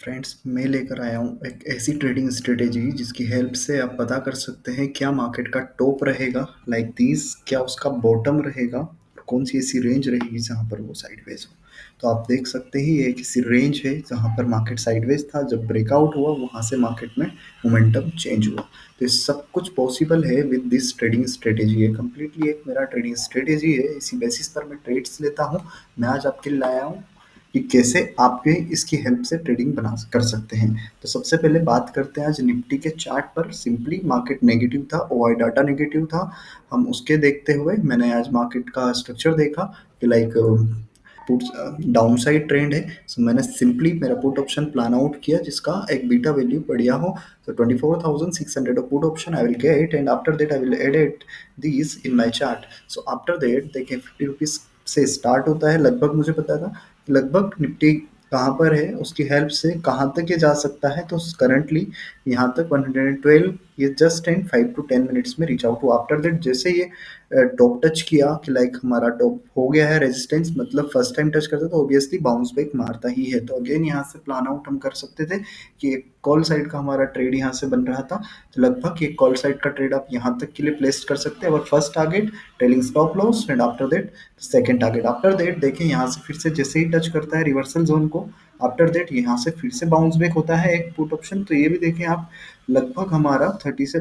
Friends, मैं लेकर आया हूँ एक ऐसी ट्रेडिंग स्ट्रेटेजी जिसकी हेल्प से आप पता कर सकते हैं क्या मार्केट का टॉप रहेगा लाइक दिस, क्या उसका बॉटम रहेगा और कौन सी ऐसी रेंज रहेगी जहाँ पर वो साइडवेज हो। तो आप देख सकते हैं ये किसी रेंज है जहाँ पर मार्केट साइडवेज था, जब ब्रेकआउट हुआ वहाँ से मार्केट में मोमेंटम चेंज हुआ। तो ये सब कुछ पॉसिबल है विद दिस ट्रेडिंग स्ट्रेटेजी। ये कम्प्लीटली एक मेरा ट्रेडिंग स्ट्रेटेजी है, इसी बेसिस पर मैं ट्रेड्स लेता हूँ। मैं आज आपके लिए लाया हूँ कि कैसे आप भी इसकी हेल्प से ट्रेडिंग बना कर सकते हैं। तो सबसे पहले बात करते हैं आज निफ्टी के चार्ट पर। सिंपली मार्केट नेगेटिव था, ओआई डाटा नेगेटिव था। हम उसके देखते हुए मैंने आज मार्केट का स्ट्रक्चर देखा कि like put down side trend है। सो मैंने सिंपली मेरा पुट ऑप्शन प्लान आउट किया जिसका एक बीटा वैल्यू बढ़िया हो। So 24,600 of put option I will get, and after that I will edit these in my chart. So after that देखिए 50 rupees से स्टार्ट होता है। लगभग मुझे पता था कि लगभग निफ्टी कहाँ पर है, उसकी हेल्प से कहाँ तक ये जा सकता है। तो करंटली यहाँ तक 112 ये जस्ट इन 5 to 10 मिनट्स में रीच आउट हुआ। आफ्टर दैट जैसे ये टॉप टच किया कि लाइक हमारा टॉप हो गया है रेजिस्टेंस, मतलब फर्स्ट टाइम टच करता तो ऑब्वियसली बाउंस बैक मारता ही है। तो अगेन यहाँ से प्लान आउट हम कर सकते थे कि एक कॉल साइड का हमारा ट्रेड यहाँ से बन रहा था। तो लगभग एक कॉल साइड का ट्रेड आप यहाँ तक के लिए प्लेस कर सकते हैं। और first target telling stop loss, and after that second target. After that देखें यहाँ से फिर से जैसे ही टच करता है रिवर्सल जोन को, आफ्टर दैट यहाँ से फिर से बाउंस बैक होता है एक पुट ऑप्शन। तो ये भी देखें आप, लगभग हमारा 30 से,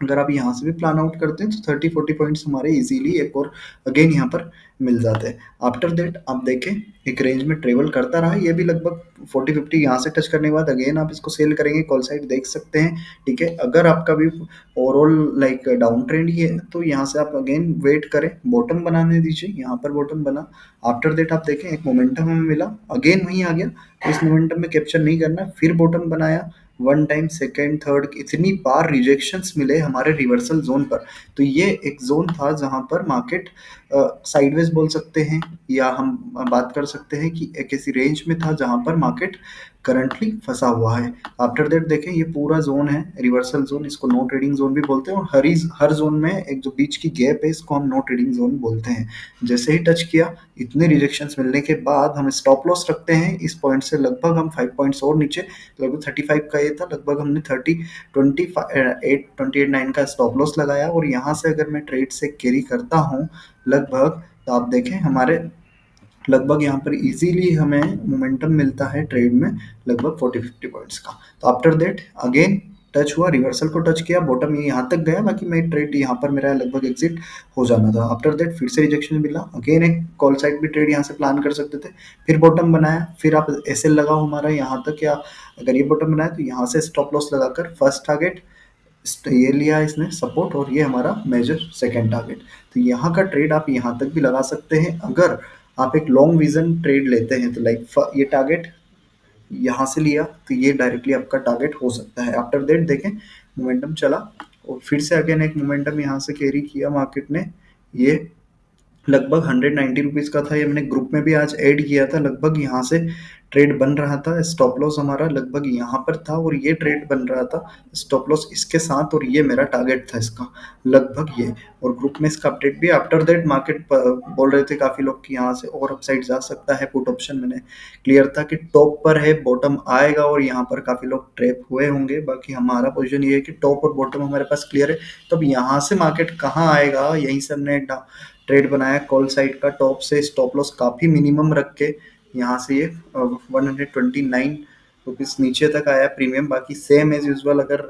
अगर आप यहाँ से भी प्लान आउट करते हैं तो 30-40 पॉइंट्स हमारे इजीली एक और अगेन यहाँ पर मिल जाते हैं। आफ्टर दैट आप देखें एक रेंज में ट्रेवल करता रहा, ये भी लगभग 40-50 यहाँ से टच करने के बाद अगेन आप इसको सेल करेंगे, कॉल साइड देख सकते हैं। ठीक है, अगर आपका भी ओवरऑल लाइक डाउन ट्रेंड ही है तो यहाँ से आप अगेन वेट करें, बॉटम बनाने दीजिए। यहाँ पर बॉटम बना, आफ्टर दैट आप देखें एक मोमेंटम हमें मिला, अगेन वहीं आ गया। तो इस मोमेंटम में कैप्चर नहीं करना, फिर बॉटम बनाया, वन टाइम, सेकेंड, थर्ड, इतनी बार रिजेक्शंस मिले हमारे रिवर्सल जोन पर। तो ये एक जोन था जहां पर मार्केट साइडवेज बोल सकते हैं, या हम बात कर सकते हैं कि एक ऐसी रेंज में था जहां पर मार्केट करंटली फंसा हुआ है। आफ्टर दैट देखें ये पूरा जोन है रिवर्सल जोन, इसको नो ट्रेडिंग जोन भी बोलते हैं। और हर जोन में एक जो बीच की गैप है इसको हम नो ट्रेडिंग जोन बोलते हैं। जैसे ही टच किया, इतने रिजेक्शंस मिलने के बाद हम स्टॉप लॉस रखते हैं इस पॉइंट से लगभग हम 5 पॉइंट्स और नीचे, लगभग 35 का ये था, लगभग हमने 28-9 का स्टॉप लॉस लगाया। और यहाँ से अगर मैं ट्रेड से कैरी करता हूँ लगभग, तो आप देखें हमारे लगभग यहाँ पर इजीली हमें मोमेंटम मिलता है ट्रेड में लगभग 40-50 पॉइंट्स का। तो आफ्टर दैट अगेन टच हुआ, रिवर्सल को टच किया, बॉटम ये यहाँ तक गया, बाकी मैं ट्रेड यहाँ पर मेरा लगभग एग्जिट हो जाना था। आफ्टर दैट फिर से रिजेक्शन मिला, अगेन एक कॉल साइड भी ट्रेड यहाँ से प्लान कर सकते थे, फिर बॉटम बनाया, फिर आप एसएल लगाओ हमारा यहाँ तक, या अगर ये बॉटम बनाया तो यहाँ से स्टॉप लॉस लगाकर फर्स्ट टारगेट ये लिया इसने सपोर्ट, और ये हमारा मेजर सेकंड टारगेट। तो यहाँ का ट्रेड आप यहाँ तक भी लगा सकते हैं। अगर आप एक लॉन्ग विजन ट्रेड लेते हैं तो लाइक ये टारगेट यहाँ से लिया तो ये डायरेक्टली आपका टारगेट हो सकता है। आफ्टर दैट देखें मोमेंटम चला और फिर से अगेन एक मोमेंटम यहाँ से कैरी किया मार्केट ने, ये लगभग 190 रुपीज़ का था। ये मैंने ग्रुप में भी आज ऐड किया था। लगभग यहाँ से ट्रेड बन रहा था, स्टॉप लॉस हमारा लगभग यहाँ पर था, और ये ट्रेड बन रहा था स्टॉप लॉस इसके साथ, और ये मेरा टारगेट था इसका लगभग ये। और ग्रुप में इसका अपडेट भी। आफ्टर दैट मार्केट बोल रहे थे काफ़ी लोग कि यहाँ से और अपसाइड जा सकता है। पुट ऑप्शन मैंने क्लियर था कि टॉप पर है, बॉटम आएगा, और यहाँ पर काफ़ी लोग ट्रैप हुए होंगे। बाकी हमारा पोजीशन ये है कि टॉप और बॉटम हमारे पास क्लियर है। तो अब यहाँ से मार्केट कहाँ आएगा, यहीं से हमने ट्रेड बनाया कॉल साइड का, टॉप से स्टॉप लॉस काफ़ी मिनिमम रख के यहाँ से ये 129 रुपीज़ नीचे तक आया प्रीमियम। बाकी सेम एज यूजुअल अगर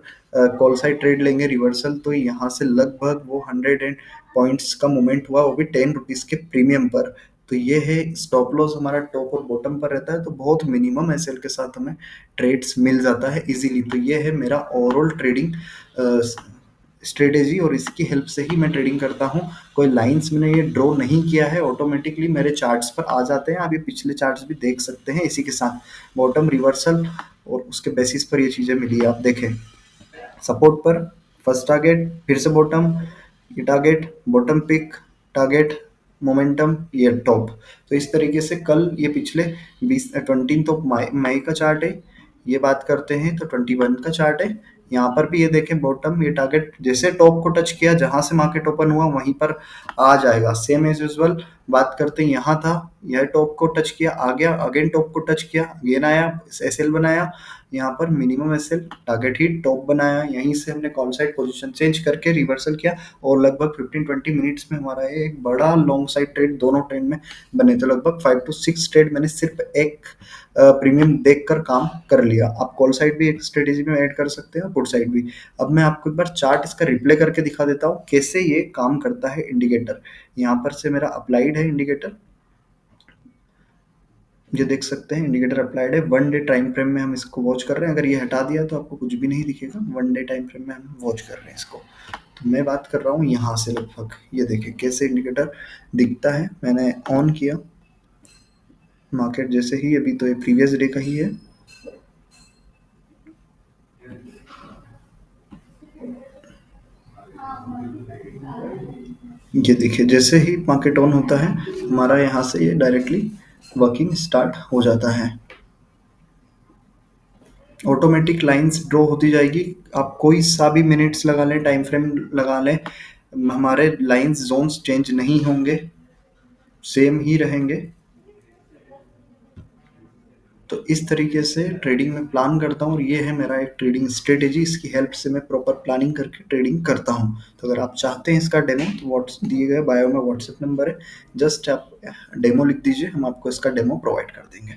कॉल साइड ट्रेड लेंगे रिवर्सल, तो यहाँ से लगभग वो 100 पॉइंट्स का मूवमेंट हुआ, वो भी 10 रुपीज़ के प्रीमियम पर। तो ये है स्टॉप लॉस हमारा टॉप और बॉटम पर रहता है, तो बहुत मिनिमम एसएल के साथ हमें ट्रेड्स मिल जाता है इजीली। तो ये है मेरा ओवरऑल ट्रेडिंग स्ट्रेटेजी, और इसकी हेल्प से ही मैं ट्रेडिंग करता हूँ। कोई लाइंस मैंने ये ड्रॉ नहीं किया है, ऑटोमेटिकली मेरे चार्ट्स पर आ जाते हैं। आप ये पिछले चार्ट्स भी देख सकते हैं इसी के साथ, बॉटम रिवर्सल और उसके बेसिस पर ये चीज़ें मिली। आप देखें सपोर्ट पर फर्स्ट टारगेट, फिर से बॉटम, ये target, bottom peak, target, momentum, ये टॉप। तो इस तरीके से कल ये पिछले 20 तो मई का चार्ट है, ये बात करते हैं तो 21 का चार्ट है। यहाँ पर भी ये देखें बॉटम, ये टारगेट जैसे टॉप को टच किया, जहां से मार्केट ओपन हुआ वहीं पर आ जाएगा सेम एज यूजुअल। बात करते हैं, यहाँ था, यह टॉप को टच किया, आ गया, अगेन टॉप को टच किया, अगेन आया, एसएल बनाया, यहाँ पर minimum SL target hit top बनाया, यहीं से हमने कॉल साइड पोजीशन चेंज करके रिवर्सल किया और लगभग 15-20 मिनट्स में हमारा ये एक बड़ा लॉन्ग साइड ट्रेड दोनों ट्रेड में बने। तो लगभग 5 to 6 ट्रेड मैंने सिर्फ एक प्रीमियम देखकर काम कर लिया। आप कॉल साइड भी एक स्ट्रेटेजी में ऐड कर सकते हैं, पुट साइड भी। अब मैं आपको एक बार चार्ट इसका रिप्ले करके दिखा देता हूँ कैसे ये काम करता है इंडिकेटर। यहाँ पर से मेरा अप्लाइड है इंडिकेटर, ये देख सकते हैं इंडिकेटर अप्लाइड है। 1 डे टाइम फ्रेम में हम इसको वॉच कर रहे हैं। अगर ये हटा दिया तो आपको कुछ भी नहीं दिखेगा। 1 डे टाइम फ्रेम में हम वॉच कर रहे हैं इसको। तो मैं बात कर रहा हूँ यहाँ से लगभग, ये देखिए कैसे इंडिकेटर दिखता है। मैंने ऑन किया मार्केट जैसे ही, अभी तो ये प्रीवियस डे का ही है, ये देखिए जैसे ही मार्केट ऑन होता है हमारा यहाँ से ये डायरेक्टली वर्किंग स्टार्ट हो जाता है। ऑटोमेटिक लाइंस ड्रॉ होती जाएगी। आप कोई सा भी मिनट्स लगा लें, टाइम फ्रेम लगा लें, हमारे लाइंस जोन्स चेंज नहीं होंगे, सेम ही रहेंगे। तो इस तरीके से ट्रेडिंग में प्लान करता हूँ और ये है मेरा एक ट्रेडिंग स्ट्रेटेजी। इसकी हेल्प से मैं प्रॉपर प्लानिंग करके ट्रेडिंग करता हूँ। तो अगर आप चाहते हैं इसका डेमो तो व्हाट्स दिए गए बायो में व्हाट्सएप नंबर है, जस्ट आप डेमो लिख दीजिए, हम आपको इसका डेमो प्रोवाइड कर देंगे।